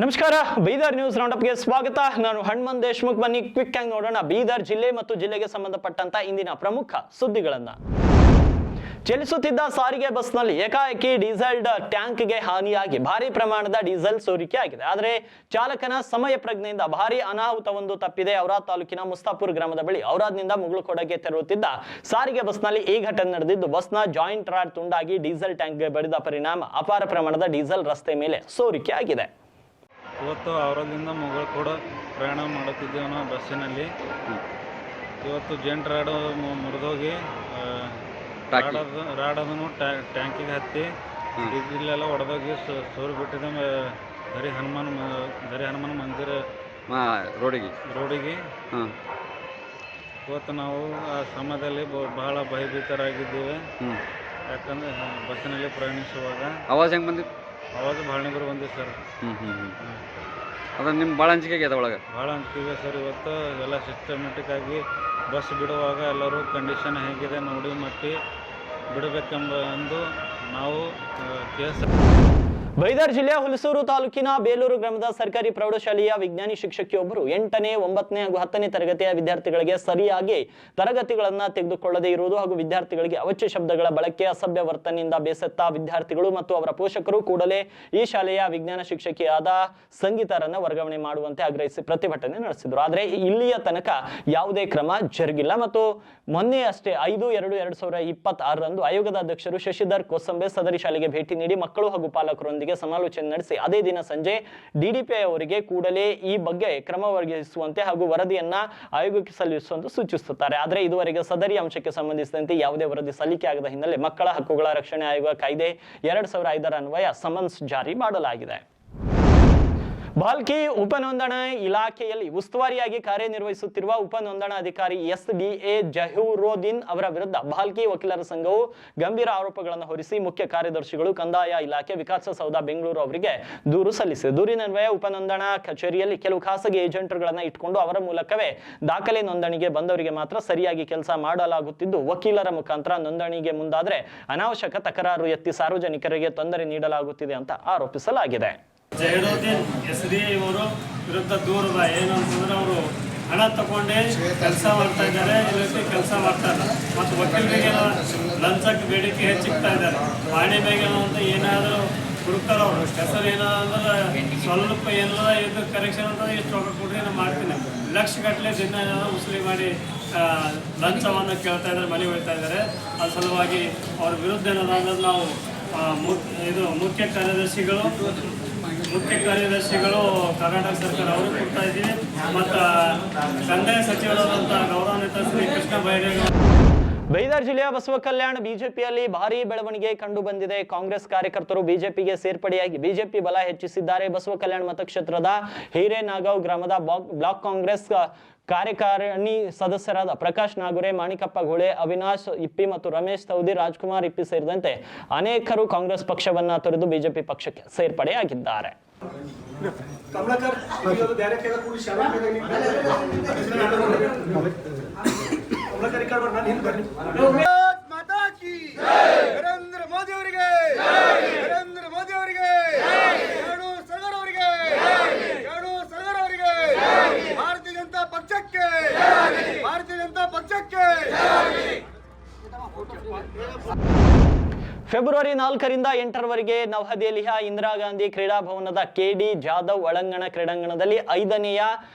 ನಮಸ್ಕಾರ ಬೀದರ್ ನ್ಯೂಸ್ ರೌಂಡಪ್ಗೆ ಸ್ವಾಗತ. ನಾನು ಹನುಮಂತ್ ದೇಶಮುಖ್. ಬನ್ನಿ ಕ್ವಿಕ್ ಆಗಿ ನೋಡೋಣ ಬೀದರ್ ಜಿಲ್ಲೆ ಮತ್ತು ಜಿಲ್ಲೆಗೆ ಸಂಬಂಧಪಟ್ಟಂತ ಇಂದಿನ ಪ್ರಮುಖ ಸುದ್ದಿಗಳನ್ನ. ಚಲಿಸುತ್ತಿದ್ದ ಸಾರಿಗೆ ಬಸ್ನಲ್ಲಿ ಏಕಾಏಕಿ ಡೀಸೆಲ್ ಟ್ಯಾಂಕ್ಗೆ ಹಾನಿಯಾಗಿ ಭಾರಿ ಪ್ರಮಾಣದ ಡೀಸೆಲ್ ಸೋರಿಕೆ ಆಗಿದೆ. ಆದರೆ ಚಾಲಕನ ಸಮಯ ಪ್ರಜ್ಞೆಯಿಂದ ಭಾರಿ ಅನಾಹುತವೊಂದು ತಪ್ಪಿದೆ. ಔರಾದ್ ತಾಲೂಕಿನ ಮುಸ್ತಾಪುರ್ ಗ್ರಾಮದ ಬಳಿ ಔರಾದ್ನಿಂದ ಮುಗುಳುಕೋಟಗೆ ತೆರಳುತ್ತಿದ್ದ ಸಾರಿಗೆ ಬಸ್ನಲ್ಲಿ ಈ ಘಟನೆ ನಡೆದಿದ್ದು, ಬಸ್ನ ಜಾಯಿಂಟ್ ರಾಡ್ ತುಂಡಾಗಿ ಡೀಸೆಲ್ ಟ್ಯಾಂಕ್ಗೆ ಬಡಿದ ಪರಿಣಾಮ ಅಪಾರ ಪ್ರಮಾಣದ ಡೀಸೆಲ್ ರಸ್ತೆ ಮೇಲೆ ಸೋರಿಕೆ ಆಗಿದೆ. ಇವತ್ತು ಔರಾದ್ನಿಂದ ಮುಗುಳುಕೋಟ ಪ್ರಯಾಣ ಮಾಡುತ್ತಿದ್ದೇವೆ ನಾವು ಬಸ್ಸಿನಲ್ಲಿ. ಇವತ್ತು ಜೆಂಟ್ ರಾಡ್ ಮುರಿದೋಗಿ ರಾಡದನ್ನು ಟ್ಯಾಂಕಿಗೆ ಹತ್ತಿ ಡೀಸೆಲ್ ಒಡೆದೋಗಿ ಸೋರಿ ಬಿಟ್ಟಿದೆ. ಧರಿ ಹನುಮಾನ್ ಮಂದಿರ ರೋಡಿಗೆ ಇವತ್ತು ನಾವು ಆ ಸಮಯದಲ್ಲಿ ಬಹಳ ಭಯಭೀತರಾಗಿದ್ದೇವೆ. ಯಾಕಂದರೆ ಬಸ್ಸಿನಲ್ಲಿ ಪ್ರಯಾಣಿಸುವಾಗ ಆವಾಜ್ ಹೆಂಗೆ ಬಂದಿತ್ತು? ಆವಾಜ್ ಭಾಳ ನಿಬ್ರು ಬಂದಿದೆ ಸರ್. ಅದ ನಿಮ್ಮ ಭಾಳ ಅಂಜಿಕೆ ಆಗ್ಯದ ಒಳಗೆ? ಭಾಳ ಅಂಜಿಕೆ ಸರ್. ಇವತ್ತು ಎಲ್ಲ ಸಿಸ್ಟಮೆಟಿಕ್ ಆಗಿ ಬಸ್ ಬಿಡುವಾಗ ಎಲ್ಲರೂ ಕಂಡೀಷನ್ ಹೇಗಿದೆ ನೋಡಿ ಮತ್ತೆ ಬಿಡಬೇಕೆಂಬ ಎಂದು ನಾವು ಕೇಸ್. ಬೀದರ್ ಜಿಲ್ಲೆಯ ಹುಲಸೂರು ತಾಲೂಕಿನ ಬೇಲೂರು ಗ್ರಾಮದ ಸರ್ಕಾರಿ ಪ್ರೌಢಶಾಲೆಯ ವಿಜ್ಞಾನಿ ಶಿಕ್ಷಕಿಯೊಬ್ಬರು 8ನೇ, 9ನೇ ಹಾಗೂ 10ನೇ ತರಗತಿಯ ವಿದ್ಯಾರ್ಥಿಗಳಿಗೆ ಸರಿಯಾಗಿ ತರಗತಿಗಳನ್ನ ತೆಗೆದುಕೊಳ್ಳದೇ ಇರುವುದು ಹಾಗೂ ವಿದ್ಯಾರ್ಥಿಗಳಿಗೆ ಅವಾಚ್ಯ ಶಬ್ದಗಳ ಬಳಕೆ, ಅಸಭ್ಯ ವರ್ತನೆಯಿಂದ ಬೇಸತ್ತ ವಿದ್ಯಾರ್ಥಿಗಳು ಮತ್ತು ಅವರ ಪೋಷಕರು ಕೂಡಲೇ ಈ ಶಾಲೆಯ ವಿಜ್ಞಾನ ಶಿಕ್ಷಕಿಯಾದ ಸಂಗೀತರನ್ನ ವರ್ಗಾವಣೆ ಮಾಡುವಂತೆ ಆಗ್ರಹಿಸಿ ಪ್ರತಿಭಟನೆ ನಡೆಸಿದರು. ಆದರೆ ಇಲ್ಲಿಯ ತನಕ ಯಾವುದೇ ಕ್ರಮ ಜರುಗಿಲ್ಲ ಮತ್ತು ಮೊನ್ನೆ ಅಷ್ಟೇ 5/2/2026ರಂದು ಆಯೋಗದ ಅಧ್ಯಕ್ಷರು ಶಶಿಧರ್ ಕೋಸಂಬೆ ಸದರಿ ಶಾಲೆಗೆ ಭೇಟಿ ನೀಡಿ ಮಕ್ಕಳು ಹಾಗೂ ಪಾಲಕರೊಂದಿಗೆ ಸಮಾಲೋಚನೆ ನಡೆಸಿ ಅದೇ ದಿನ ಸಂಜೆ ಡಿಡಿಪಿಐ ಅವರಿಗೆ ಕೂಡಲೇ ಈ ಬಗ್ಗೆ ಕ್ರಮ ವಹಿಸುವಂತೆ ಹಾಗೂ ವರದಿಯನ್ನ ಆಯೋಗಕ್ಕೆ ಸಲ್ಲಿಸುವಂತೆ ಸೂಚಿಸುತ್ತಾರೆ. ಆದರೆ ಇದುವರೆಗೆ ಸದರಿ ಅಂಶಕ್ಕೆ ಸಂಬಂಧಿಸಿದಂತೆ ಯಾವುದೇ ವರದಿ ಸಲ್ಲಿಕೆ ಆಗದ ಹಿನ್ನೆಲೆ ಮಕ್ಕಳ ಹಕ್ಕುಗಳ ರಕ್ಷಣೆ ಆಯೋಗ ಕಾಯ್ದೆ 2005ರ ಅನ್ವಯ ಸಮನ್ಸ್ ಜಾರಿ ಮಾಡಲಾಗಿದೆ. ಭಾಲ್ಕಿ ಉಪನೋಂದಣಾ ಇಲಾಖೆಯಲ್ಲಿ ಉಸ್ತುವಾರಿಯಾಗಿ ಕಾರ್ಯನಿರ್ವಹಿಸುತ್ತಿರುವ ಉಪನೋಂದಣಾಧಿಕಾರಿ SDA ಜಹೂರುದ್ದೀನ್ ಅವರ ವಿರುದ್ಧ ಭಾಲ್ಕಿ ವಕೀಲರ ಸಂಘವು ಗಂಭೀರ ಆರೋಪಗಳನ್ನು ಹೊರಿಸಿ ಮುಖ್ಯ ಕಾರ್ಯದರ್ಶಿಗಳು ಕಂದಾಯ ಇಲಾಖೆ ವಿಕಾಸಸೌಧ ಬೆಂಗಳೂರು ಅವರಿಗೆ ದೂರು ಸಲ್ಲಿಸಿದೆ. ದೂರಿನನ್ವಯ ಉಪನೋಂದಣಾ ಕಚೇರಿಯಲ್ಲಿ ಕೆಲವು ಖಾಸಗಿ ಏಜೆಂಟ್ಗಳನ್ನ ಇಟ್ಟುಕೊಂಡು ಅವರ ಮೂಲಕವೇ ದಾಖಲೆ ನೋಂದಣಿಗೆ ಬಂದವರಿಗೆ ಮಾತ್ರ ಸರಿಯಾಗಿ ಕೆಲಸ ಮಾಡಲಾಗುತ್ತಿದ್ದು, ವಕೀಲರ ಮುಖಾಂತರ ನೋಂದಣಿಗೆ ಮುಂದಾದರೆ ಅನಾವಶ್ಯಕ ತಕರಾರು ಎತ್ತಿ ಸಾರ್ವಜನಿಕರಿಗೆ ತೊಂದರೆ ನೀಡಲಾಗುತ್ತಿದೆ ಅಂತ ಆರೋಪಿಸಲಾಗಿದೆ. ಜಹೀರುದ್ದೀನ್ SDA ಇವರು ವಿರುದ್ಧ ದೂರದ ಏನು ಅಂತಂದ್ರೆ ಅವರು ಹಣ ತಗೊಂಡೇ ಕೆಲಸ ಮಾಡ್ತಾ ಇದ್ದಾರೆ, ಕೆಲಸ ಮಾಡ್ತಾರೆ ಮತ್ತು ವಕೀಲರಿಗೆ ಲಂಚಕ್ಕೆ ಬೇಡಿಕೆ ಹೆಚ್ಚಿಗ್ತಾ ಇದ್ದಾರೆ. ಪಾಣಿ ಬೇಗ ಅಂತ ಏನಾದರೂ ಹುಡುಕ್ತಾರ ಅವರು ಹೆಸರು ಏನಾದ್ರೆ ಸ್ವಲ್ಪ ಎಲ್ಲ ಇದು ಕರೆಕ್ಷನ್ ಅಂತ ಎಷ್ಟು ರೊಕ್ಕ ಕೊಡ್ರಿ ನಾನು ಮಾಡ್ತೀನಿ, ಲಕ್ಷಗಟ್ಟಲೆ ದಿನ ಉಸುಲಿ ಮಾಡಿ ಲಂಚವನ್ನು ಕೇಳ್ತಾ ಇದ್ದಾರೆ, ಮನೆ ಹೋಗ್ತಾ ಇದ್ದಾರೆ. ಅದ್ರ ಸಲುವಾಗಿ ಅವ್ರ ವಿರುದ್ಧ ಏನಂದ್ರೆ ನಾವು ಮುಖ್ಯ ಕಾರ್ಯದರ್ಶಿಗಳು ಕರ್ನಾಟಕ ಸರ್ಕಾರ ಅವರು ಕೊಡ್ತಾ ಇದ್ದೀವಿ ಮತ್ತು ಕಂದಾಯ ಸಚಿವರಾದಂಥ ಗೌರವಾನ್ವಿತ ಶ್ರೀ ಕೃಷ್ಣ ಬೈರೇಗೌಡ. ಬೀದರ್ ಜಿಲ್ಲೆಯ ಬಸವ ಕಲ್ಯಾಣ ಬಿಜೆಪಿಯಲ್ಲಿ ಭಾರೀ ಬೆಳವಣಿಗೆ ಕಂಡು ಬಂದಿದೆ. ಕಾಂಗ್ರೆಸ್ ಕಾರ್ಯಕರ್ತರು ಬಿಜೆಪಿಗೆ ಸೇರ್ಪಡೆಯಾಗಿ ಬಿಜೆಪಿ ಬಲ ಹೆಚ್ಚಿಸಿದ್ದಾರೆ. ಬಸವ ಕಲ್ಯಾಣ ಮತಕ್ಷೇತ್ರದ ಹಿರೇನಾಗಾಂವ್ ಗ್ರಾಮದ ಬ್ಲಾಕ್ ಕಾಂಗ್ರೆಸ್ ಕಾರ್ಯಕಾರಿಣಿ ಸದಸ್ಯರಾದ ಪ್ರಕಾಶ್ ನಾಗುರೆ, ಮಾಣಿಕಪ್ಪ ಘೋಳೆ, ಅವಿನಾಶ್ ಇಪ್ಪಿ ಮತ್ತು ರಮೇಶ್ ಸೌದಿ, ರಾಜ್ಕುಮಾರ್ ಇಪ್ಪಿ ಸೇರಿದಂತೆ ಅನೇಕರು ಕಾಂಗ್ರೆಸ್ ಪಕ್ಷವನ್ನ ತೊರೆದು ಬಿಜೆಪಿ ಪಕ್ಷಕ್ಕೆ ಸೇರ್ಪಡೆಯಾಗಿದ್ದಾರೆ. ಫೆಬ್ರವರಿ 4ರಿಂದ 8ರವರೆಗೆ ನವದೆಹಲಿಯ ಇಂದಿರಾ ಗಾಂಧಿ ಕ್ರೀಡಾಭವನದ KD ಜಾಧವ್ ಒಳಾಂಗಣ ಕ್ರೀಡಾಂಗಣದಲ್ಲಿ 5ನೇಯ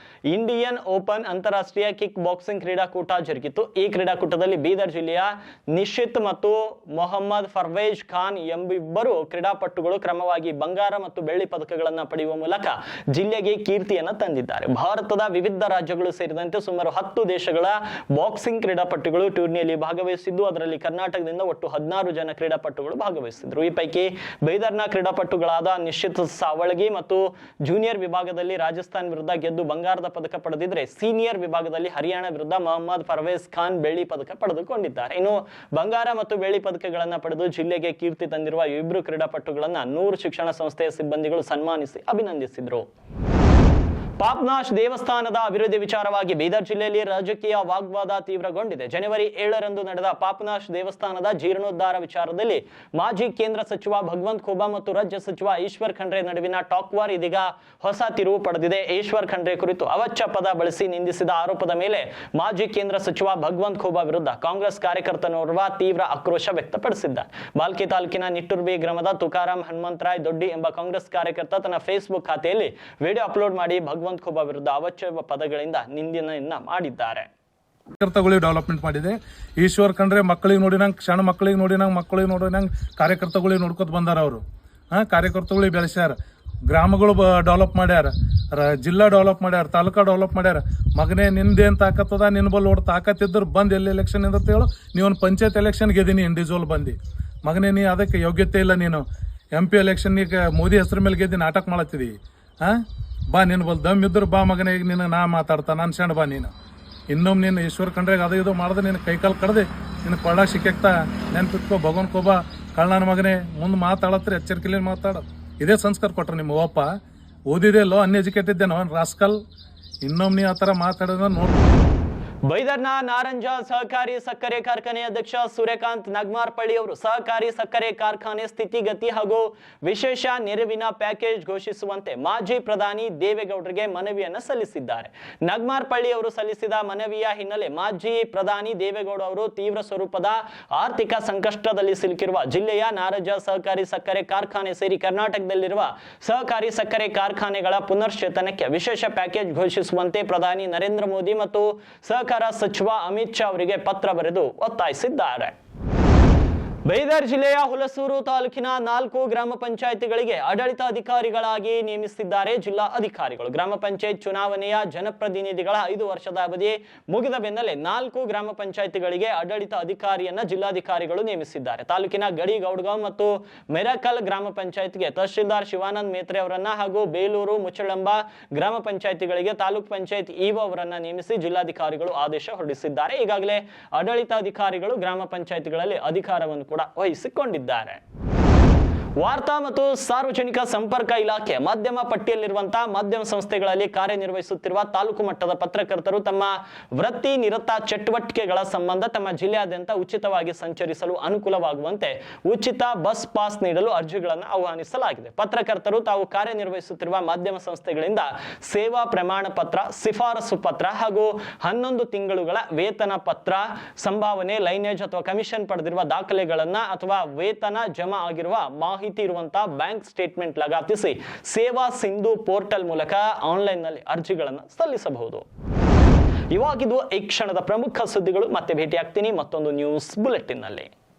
ಇಂಡಿಯನ್ ಓಪನ್ ಅಂತಾರಾಷ್ಟ್ರೀಯ ಕಿಕ್ ಬಾಕ್ಸಿಂಗ್ ಕ್ರೀಡಾಕೂಟ ಜರುಗಿತು. ಈ ಕ್ರೀಡಾಕೂಟದಲ್ಲಿ ಬೀದರ್ ಜಿಲ್ಲೆಯ ನಿಶಿತ್ ಮತ್ತು ಮೊಹಮ್ಮದ್ ಫರ್ವೇಜ್ ಖಾನ್ ಎಂಬಿಬ್ಬರು ಕ್ರೀಡಾಪಟುಗಳು ಕ್ರಮವಾಗಿ ಬಂಗಾರ ಮತ್ತು ಬೆಳ್ಳಿ ಪದಕಗಳನ್ನು ಪಡೆಯುವ ಮೂಲಕ ಜಿಲ್ಲೆಗೆ ಕೀರ್ತಿಯನ್ನು ತಂದಿದ್ದಾರೆ. ಭಾರತದ ವಿವಿಧ ರಾಜ್ಯಗಳು ಸೇರಿದಂತೆ ಸುಮಾರು 10 ದೇಶಗಳ ಬಾಕ್ಸಿಂಗ್ ಕ್ರೀಡಾಪಟುಗಳು ಟೂರ್ನಿಯಲ್ಲಿ ಭಾಗವಹಿಸಿದ್ದು, ಅದರಲ್ಲಿ ಕರ್ನಾಟಕದಿಂದ ಒಟ್ಟು 16 ಜನ ಕ್ರೀಡಾಪಟುಗಳು ಭಾಗವಹಿಸಿದ್ರು. ಈ ಪೈಕಿ ಬೀದರ್ನ ಕ್ರೀಡಾಪಟುಗಳಾದ ನಿಶಿತ್ ಸಾವಳಗಿ ಮತ್ತು ಜೂನಿಯರ್ ವಿಭಾಗದಲ್ಲಿ ರಾಜಸ್ಥಾನ್ ವಿರುದ್ಧ ಗೆದ್ದು ಬಂಗಾರದ ಪದಕ ಪಡೆದಿದ್ರೆ, ಸೀನಿಯರ್ ವಿಭಾಗದಲ್ಲಿ ಹರಿಯಾಣ ವಿರುದ್ಧ ಮೊಹಮ್ಮದ್ ಫರ್ವೇಜ್ ಖಾನ್ ಬೆಳ್ಳಿ ಪದಕ ಪಡೆದುಕೊಂಡಿದ್ದಾರೆ. ಇನ್ನು ಬಂಗಾರ ಮತ್ತು ಬೆಳ್ಳಿ ಪದಕಗಳನ್ನು ಪಡೆದು ಜಿಲ್ಲೆಗೆ ಕೀರ್ತಿ ತಂದಿರುವ ಇಬ್ಬರು ಕ್ರೀಡಾಪಟುಗಳನ್ನ 100 ಶಿಕ್ಷಣ ಸಂಸ್ಥೆಯ ಸಿಬ್ಬಂದಿಗಳು ಸನ್ಮಾನಿಸಿ ಅಭಿನಂದಿಸಿದರು. ಪಾಪ್ನಾಶ್ ದೇವಸ್ಥಾನದ ಅಭಿವೃದ್ಧಿ ವಿಚಾರವಾಗಿ ಬೀದರ್ ಜಿಲ್ಲೆಯಲ್ಲಿ ರಾಜಕೀಯ ವಾಗ್ವಾದ ತೀವ್ರಗೊಂಡಿದೆ. ಜನವರಿ 7ರಂದು ನಡೆದ ಪಾಪ್ನಾಶ್ ದೇವಸ್ಥಾನದ ಜೀರ್ಣೋದ್ಧಾರ ವಿಚಾರದಲ್ಲಿ ಮಾಜಿ ಕೇಂದ್ರ ಸಚಿವ ಭಗವಂತ್ ಖೂಬಾ ಮತ್ತು ರಾಜ್ಯ ಸಚಿವ ಈಶ್ವರ್ ಖಂಡ್ರೆ ನಡುವಿನ ಟಾಕ್ ವಾರ್ ಇದೀಗ ಹೊಸ ತಿರುವು ಪಡೆದಿದೆ. ಈಶ್ವರ್ ಖಂಡ್ರೆ ಕುರಿತು ಅವಾಚ್ಯ ಪದ ಬಳಸಿ ನಿಂದಿಸಿದ ಆರೋಪದ ಮೇಲೆ ಮಾಜಿ ಕೇಂದ್ರ ಸಚಿವ ಭಗವಂತ್ ಖೂಬಾ ವಿರುದ್ಧ ಕಾಂಗ್ರೆಸ್ ಕಾರ್ಯಕರ್ತನೋರ್ವ ತೀವ್ರ ಆಕ್ರೋಶ ವ್ಯಕ್ತಪಡಿಸಿದ್ದಾರೆ. ಬಾಲ್ಕಿ ತಾಲೂಕಿನ ನಿಟ್ಟುರ್ಬಿ ಗ್ರಾಮದ ತುಕಾರಾಮ್ ಹನುಮಂತರಾಯ್ ದೊಡ್ಡಿ ಎಂಬ ಕಾಂಗ್ರೆಸ್ ಕಾರ್ಯಕರ್ತ ತನ್ನ ಫೇಸ್ಬುಕ್ ಖಾತೆಯಲ್ಲಿ ವಿಡಿಯೋ ಅಪ್ಲೋಡ್ ಮಾಡಿ ಭಗವಂತ್ ಖೂಬಾ ವಿರುದ್ಧ ಅವಾಚ್ಯ ಪದಗಳಿಂದ ನಿಂದನೆಯನ್ನ ಮಾಡಿದ್ದಾರೆ. ಕಾರ್ಯಕರ್ತಗಳಿಗೆ ಡೆವಲಪ್ಮೆಂಟ್ ಮಾಡಿದೆ. ಈಶ್ವರ್ ಖಂಡ್ರೆ ಮಕ್ಕಳಿಗೆ ನೋಡಿನಂಗೆ, ಸಣ್ಣ ಮಕ್ಕಳಿಗೆ ನೋಡಿನಂಗೆ ಕಾರ್ಯಕರ್ತಗಳಿಗೆ ನೋಡ್ಕೊತ ಬಂದಾರ. ಅವರು ಕಾರ್ಯಕರ್ತಗಳಿಗೆ ಬೆಳೆಸ್ಯಾರ, ಗ್ರಾಮಗಳು ಡೆವಲಪ್ ಮಾಡ್ಯಾರ, ಜಿಲ್ಲಾ ಡೆವಲಪ್ ಮಾಡ್ಯಾರ, ತಾಲೂಕಾ ಡೆವಲಪ್ ಮಾಡ್ಯಾರ. ಮಗನೇ ನಿಂದೇನು ತಾಕತ್ತದ, ನಿನ್ನ ಬಲ್ ಓಡ್ ತಾಕತ್ತಿದ್ರು ಬಂದು ಎಲ್ಲಿ ಎಲೆಕ್ಷನ್ ಅಂತ ಹೇಳು. ನೀವೊಂದು ಪಂಚಾಯತ್ ಎಲೆಕ್ಷನ್ ಗೆದ್ದೀನಿ ಇಂಡಿವಿಜುವಲ್ ಬಂದು. ಮಗನೇ ನೀ ಅದಕ್ಕೆ ಯೋಗ್ಯತೆ ಇಲ್ಲ. ನೀನು MP ಎಲೆಕ್ಷನ್ಗೆ ಮೋದಿ ಹೆಸರು ಮೇಲೆ ಗೆದ್ದು ನಾಟಕ ಮಾಡತ್ತಿದಿ. ಬಾ, ನಿನ್ನ ಬಲ್ ದಮ್ ಇದ್ರು ಬಾ ಮಗನೇ. ಈಗ ನೀನು ನಾ ಮಾತಾಡ್ತಾ ನಾನು ಸಣ್ಣ ಬಾ. ನೀನು ಇನ್ನೊಮ್ಮೆ ನೀನು ಈಶ್ವರ್ ಖಂಡ್ರೆಗೆ ಅದು ಇದು ಮಾಡಿದ್ರೆ ನಿನ್ನ ಕೈಕಾಲು ಕಡ್ದೆ ನಿನ್ನ ಕೊಳ್ಳಾಗ ಸಿಕ್ಕಾಗ್ತಾ ನೆನ್ಪಿಟ್ಕೋ. ಭಗವಂತ ಖೂಬಾ ಕಳ್ಳನ ಮಗನೇ, ಮುಂದೆ ಮಾತಾಡತ್ರಿ ಎಚ್ಚರಿಕೆಲಿ ಮಾತಾಡೋದು. ಇದೇ ಸಂಸ್ಕಾರ ಕೊಟ್ರು ನಿಮ್ಮ ಅವ್ವಪ್ಪ. ಓದಿದೆಲ್ಲೋ ಅನ್ಎಜುಕೇಟೆಡ್ ರಾಸ್ಕಲ್. ಇನ್ನೊಮ್ಮೆ ನೀ ಆ ಥರ ಮಾತಾಡೋದನ್ನ ನೋಡಿ. ಬೈದರ್ನ ನಾರಂಜ ಸಹಕಾರಿ ಸಕ್ಕರೆ ಕಾರ್ಖಾನೆ ಅಧ್ಯಕ್ಷ ಸೂರ್ಯಕಾಂತ್ ನಗ್ಮಾರ್ಪಳ್ಳಿ ಅವರು ಸಹಕಾರಿ ಸಕ್ಕರೆ ಕಾರ್ಖಾನೆ ಸ್ಥಿತಿಗತಿ ಹಾಗೂ ವಿಶೇಷ ನೆರವಿನ ಪ್ಯಾಕೇಜ್ ಘೋಷಿಸುವಂತೆ ಮಾಜಿ ಪ್ರಧಾನಿ ದೇವೇಗೌಡರಿಗೆ ಮನವಿಯನ್ನು ಸಲ್ಲಿಸಿದ್ದಾರೆ. ನಗ್ಮಾರ್ಪಳ್ಳಿ ಅವರು ಸಲ್ಲಿಸಿದ ಮನವಿಯ ಹಿನ್ನೆಲೆ ಮಾಜಿ ಪ್ರಧಾನಿ ದೇವೇಗೌಡ ಅವರು ತೀವ್ರ ಸ್ವರೂಪದ ಆರ್ಥಿಕ ಸಂಕಷ್ಟದಲ್ಲಿ ಸಿಲುಕಿರುವ ಜಿಲ್ಲೆಯ ನಾರಂಜ ಸಹಕಾರಿ ಸಕ್ಕರೆ ಕಾರ್ಖಾನೆ ಸೇರಿ ಕರ್ನಾಟಕದಲ್ಲಿರುವ ಸಹಕಾರಿ ಸಕ್ಕರೆ ಕಾರ್ಖಾನೆಗಳ ಪುನಶ್ಚೇತನಕ್ಕೆ ವಿಶೇಷ ಪ್ಯಾಕೇಜ್ ಘೋಷಿಸುವಂತೆ ಪ್ರಧಾನಿ ನರೇಂದ್ರ ಮೋದಿ ಮತ್ತು ಸಹಕಾರ ಸಚಿವ ಅಮಿತ್ ಶಾ ಅವರಿಗೆ ಪತ್ರ ಬರೆದು ಒತ್ತಾಯಿಸಿದ್ದಾರೆ. ಬೀದರ್ ಜಿಲ್ಲೆಯ ಹುಲಸೂರು ತಾಲೂಕಿನ 4 ಗ್ರಾಮ ಪಂಚಾಯಿತಿಗಳಿಗೆ ಆಡಳಿತ ಅಧಿಕಾರಿಗಳಾಗಿ ನೇಮಿಸಿದ್ದಾರೆ ಜಿಲ್ಲಾ ಅಧಿಕಾರಿಗಳು. ಗ್ರಾಮ ಪಂಚಾಯತ್ ಚುನಾವಣೆಯ ಜನಪ್ರತಿನಿಧಿಗಳ 5 ವರ್ಷದ ಅವಧಿ ಮುಗಿದ ಬೆನ್ನಲ್ಲೇ 4 ಗ್ರಾಮ ಪಂಚಾಯಿತಿಗಳಿಗೆ ಆಡಳಿತ ಅಧಿಕಾರಿಯನ್ನ ಜಿಲ್ಲಾಧಿಕಾರಿಗಳು ನೇಮಿಸಿದ್ದಾರೆ. ತಾಲೂಕಿನ ಗಡಿ ಗೌಡ್ಗಾಂವ್ ಮತ್ತು ಮೆರಕಲ್ ಗ್ರಾಮ ಪಂಚಾಯತ್ಗೆ ತಹಶೀಲ್ದಾರ್ ಶಿವಾನಂದ್ ಮೇತ್ರೆ ಅವರನ್ನ ಹಾಗೂ ಬೇಲೂರು ಮುಚ್ಚಳಂಬ ಗ್ರಾಮ ಪಂಚಾಯಿತಿಗಳಿಗೆ ತಾಲೂಕ್ ಪಂಚಾಯತ್ ಇಒ ಅವರನ್ನ ನೇಮಿಸಿ ಜಿಲ್ಲಾಧಿಕಾರಿಗಳು ಆದೇಶ ಹೊರಡಿಸಿದ್ದಾರೆ. ಈಗಾಗಲೇ ಆಡಳಿತಾಧಿಕಾರಿಗಳು ಗ್ರಾಮ ಪಂಚಾಯಿತಿಗಳಲ್ಲಿ ಅಧಿಕಾರವನ್ನು ಕೂಡ ವಹಿಸಿಕೊಂಡಿದ್ದಾರೆ. ವಾರ್ತಾ ಮತ್ತು ಸಾರ್ವಜನಿಕ ಸಂಪರ್ಕ ಇಲಾಖೆ ಮಾಧ್ಯಮ ಪಟ್ಟಿಯಲ್ಲಿರುವಂತಹ ಮಾಧ್ಯಮ ಸಂಸ್ಥೆಗಳಲ್ಲಿ ಕಾರ್ಯನಿರ್ವಹಿಸುತ್ತಿರುವ ತಾಲೂಕು ಮಟ್ಟದ ಪತ್ರಕರ್ತರು ತಮ್ಮ ವೃತ್ತಿ ನಿರತ ಚಟುವಟಿಕೆಗಳ ಸಂಬಂಧ ತಮ್ಮ ಜಿಲ್ಲೆಯಾದ್ಯಂತ ಉಚಿತವಾಗಿ ಸಂಚರಿಸಲು ಅನುಕೂಲವಾಗುವಂತೆ ಉಚಿತ ಬಸ್ ಪಾಸ್ ನೀಡಲು ಅರ್ಜಿಗಳನ್ನು ಆಹ್ವಾನಿಸಲಾಗಿದೆ. ಪತ್ರಕರ್ತರು ತಾವು ಕಾರ್ಯನಿರ್ವಹಿಸುತ್ತಿರುವ ಮಾಧ್ಯಮ ಸಂಸ್ಥೆಗಳಿಂದ ಸೇವಾ ಪ್ರಮಾಣ ಪತ್ರ, ಶಿಫಾರಸು ಪತ್ರ ಹಾಗೂ 11 ತಿಂಗಳುಗಳ ವೇತನ ಪತ್ರ, ಸಂಭಾವನೆ, ಲೈನೇಜ್ ಅಥವಾ ಕಮಿಷನ್ ಪಡೆದಿರುವ ದಾಖಲೆಗಳನ್ನ ಅಥವಾ ವೇತನ ಜಮಾ ಆಗಿರುವ ಮಾಹಿತಿ ಇರುವಂತಹ ಬ್ಯಾಂಕ್ ಸ್ಟೇಟ್ಮೆಂಟ್ ಲಗಾತಿಸಿ ಸೇವಾ ಸಿಂಧು ಪೋರ್ಟಲ್ ಮೂಲಕ ಆನ್ಲೈನ್ ನಲ್ಲಿ ಅರ್ಜಿಗಳನ್ನು ಸಲ್ಲಿಸಬಹುದು. ಇವಾಗಿದು ಈ ಕ್ಷಣದ ಪ್ರಮುಖ ಸುದ್ದಿಗಳು. ಮತ್ತೆ ಭೇಟಿಯಾಗ್ತೀನಿ ಮತ್ತೊಂದು ನ್ಯೂಸ್ ಬುಲೆಟಿನ್ ನಲ್ಲಿ.